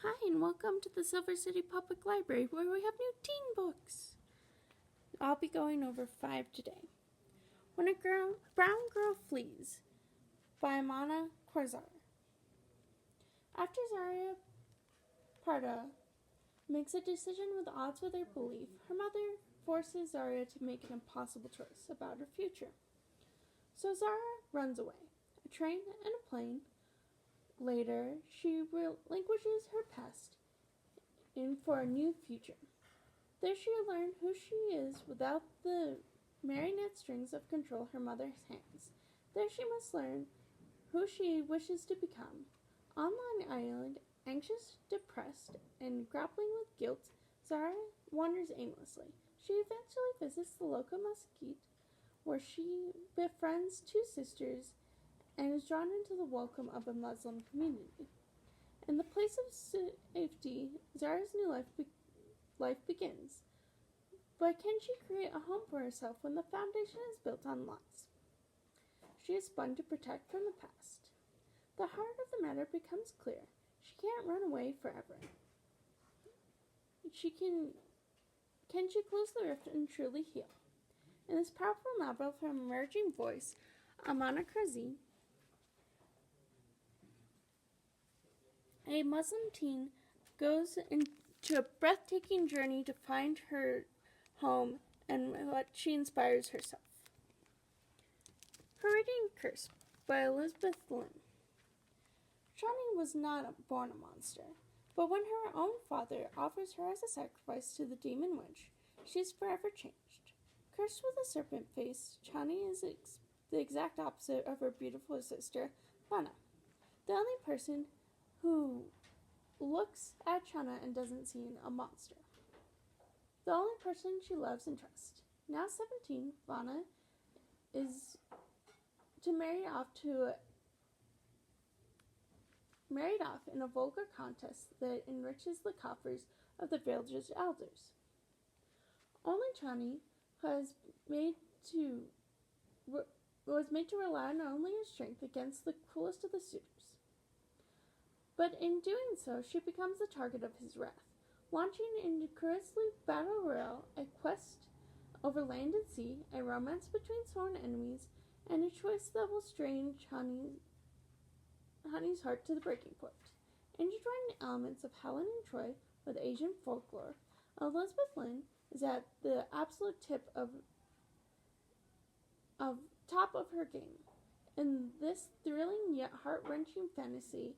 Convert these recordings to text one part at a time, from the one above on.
Hi, and welcome to the Silver City Public Library, where we have new teen books. I'll be going over 5 today. When a Brown Girl Flees by Amana Corzar. After Zaria Parda makes a decision with odds with her belief, her mother forces Zaria to make an impossible choice about her future. So Zara runs away. A train and a plane. Later, she relinquishes her past in for a new future. There she learned who she is without the marionette strings of control her mother's hands. There she must learn who she wishes to become. On Long Island, anxious, depressed, and grappling with guilt, Zara wanders aimlessly. She eventually visits the local mesquite, where she befriends two sisters and is drawn into the welcome of a Muslim community. In the place of safety, Zara's new life begins. But can she create a home for herself when the foundation is built on lies? She is spun to protect from the past. The heart of the matter becomes clear. She can't run away forever. Can she close the rift and truly heal? In this powerful novel from emerging voice, Amana Krazi, a Muslim teen goes into a breathtaking journey to find her home and what she inspires herself. Heredian Curse by Elizabeth Lynn. Shawnee was not born a monster, but when her own father offers her as a sacrifice to the demon witch, she is forever changed. Cursed with a serpent face, Shawnee is the exact opposite of her beautiful sister, Lana, the only person who looks at Chana and doesn't see a monster. The only person she loves and trusts. Now 17, Lana is married off in a vulgar contest that enriches the coffers of the village elders. Only Chani was made to rely on only her strength against the cruelest of the suitors. But in doing so, she becomes the target of his wrath, launching into Curiously Battle Royale, a quest over land and sea, a romance between sworn enemies, and a choice that will strain Honey's heart to the breaking point. Intertwining elements of Helen and Troy with Asian folklore, Elizabeth Lynn is at the absolute top of her game. In this thrilling yet heart-wrenching fantasy,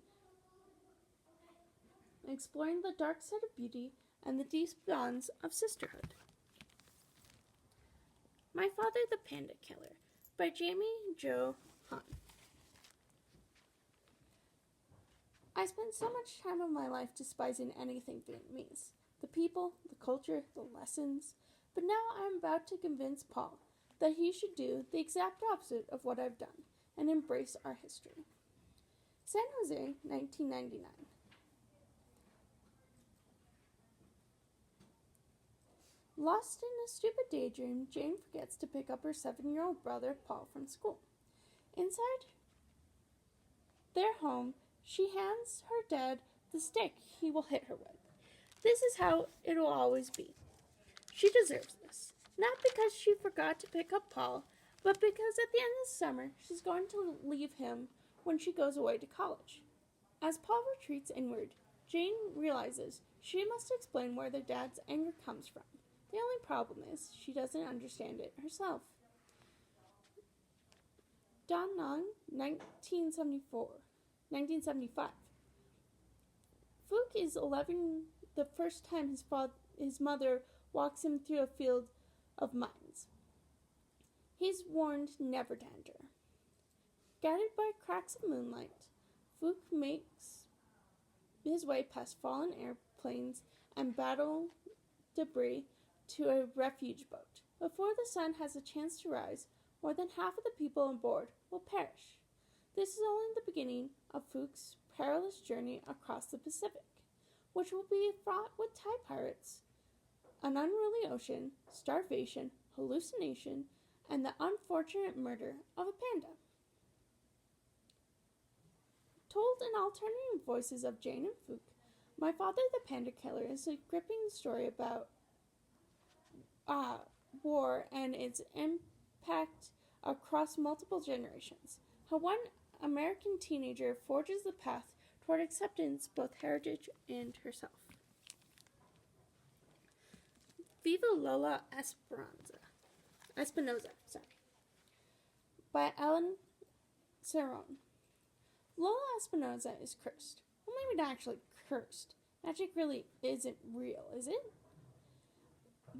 exploring the dark side of beauty and the deep bonds of sisterhood. My Father the Panda Killer by Jamie Jo Han. I spent so much time of my life despising anything Vietnamese. The people, the culture, the lessons. But now I am about to convince Paul that he should do the exact opposite of what I've done and embrace our history. San Jose, 1999. Lost in a stupid daydream, Jane forgets to pick up her 7-year-old brother, Paul, from school. Inside their home, she hands her dad the stick he will hit her with. This is how it will always be. She deserves this. Not because she forgot to pick up Paul, but because at the end of the summer, she's going to leave him when she goes away to college. As Paul retreats inward, Jane realizes she must explain where their dad's anger comes from. The only problem is she doesn't understand it herself. Da Nang, 1975. Fook is 11 the first time his mother walks him through a field of mines. He's warned never to enter. Guided by cracks of moonlight, Fook makes his way past fallen airplanes and battle debris to a refuge boat. Before the sun has a chance to rise, more than half of the people on board will perish. This is only the beginning of Fook's perilous journey across the Pacific, which will be fraught with Thai pirates, an unruly ocean, starvation, hallucination, and the unfortunate murder of a panda. Told in alternating voices of Jane and Fook, My Father the Panda Killer is a gripping story about war and its impact across multiple generations. How one American teenager forges the path toward acceptance, both heritage and herself. Viva Lola Espinosa, by Ellen Cerrone. Lola Espinosa is cursed. Well, maybe not actually cursed. Magic really isn't real, is it?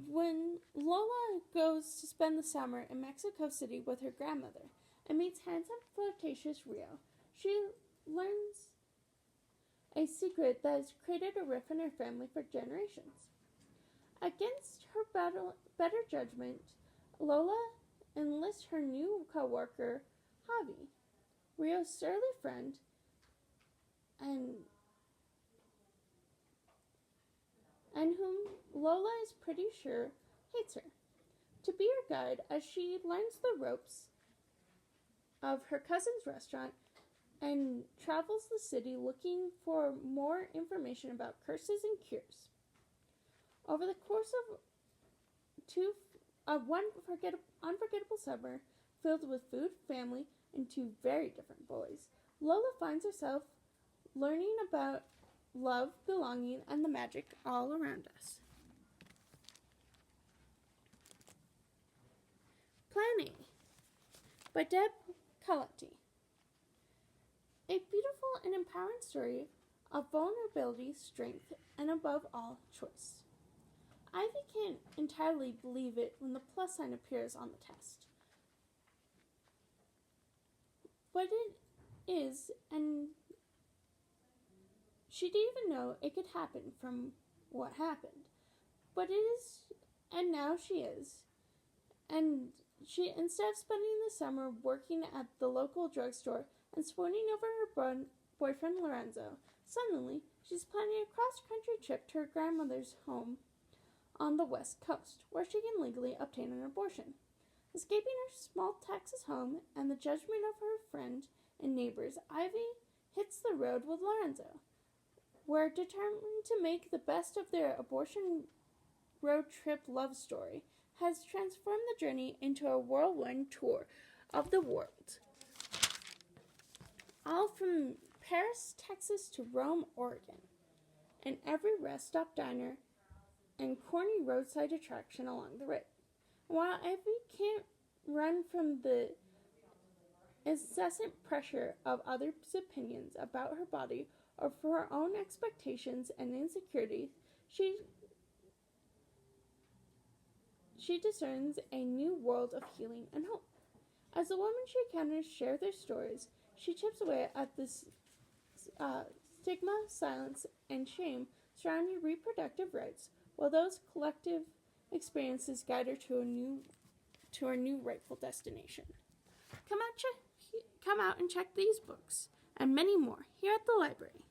When Lola goes to spend the summer in Mexico City with her grandmother and meets handsome, flirtatious Rio, she learns a secret that has created a rift in her family for generations. Against her better judgment, Lola enlists her new co-worker, Javi, Rio's surly friend, and whom Lola is pretty sure hates her, to be her guide as she learns the ropes of her cousin's restaurant and travels the city looking for more information about curses and cures. Over the course of one unforgettable summer filled with food, family, and two very different boys, Lola finds herself learning about love, belonging, and the magic all around us. Plan A by Deb Calotti. A beautiful and empowering story of vulnerability, strength, and above all, choice. Ivy can't entirely believe it when the plus sign appears on the test. But it is, and she didn't even know it could happen from what happened. But it is, and now she is. And she, instead of spending the summer working at the local drugstore and swooning over her boyfriend Lorenzo, suddenly she's planning a cross-country trip to her grandmother's home on the West Coast, where she can legally obtain an abortion. Escaping her small Texas home and the judgment of her friend and neighbors, Ivy hits the road with Lorenzo, where, determined to make the best of their abortion road trip love story, has transformed the journey into a whirlwind tour of the world. All from Paris, Texas to Rome, Oregon, and every rest stop, diner, and corny roadside attraction along the route. While Ivy can't run from the incessant pressure of others' opinions about her body or for her own expectations and insecurities, she discerns a new world of healing and hope. As the women she encounters share their stories, she chips away at this stigma, silence, and shame surrounding reproductive rights, while those collective experiences guide her to her new rightful destination. Come out and check these books and many more here at the library.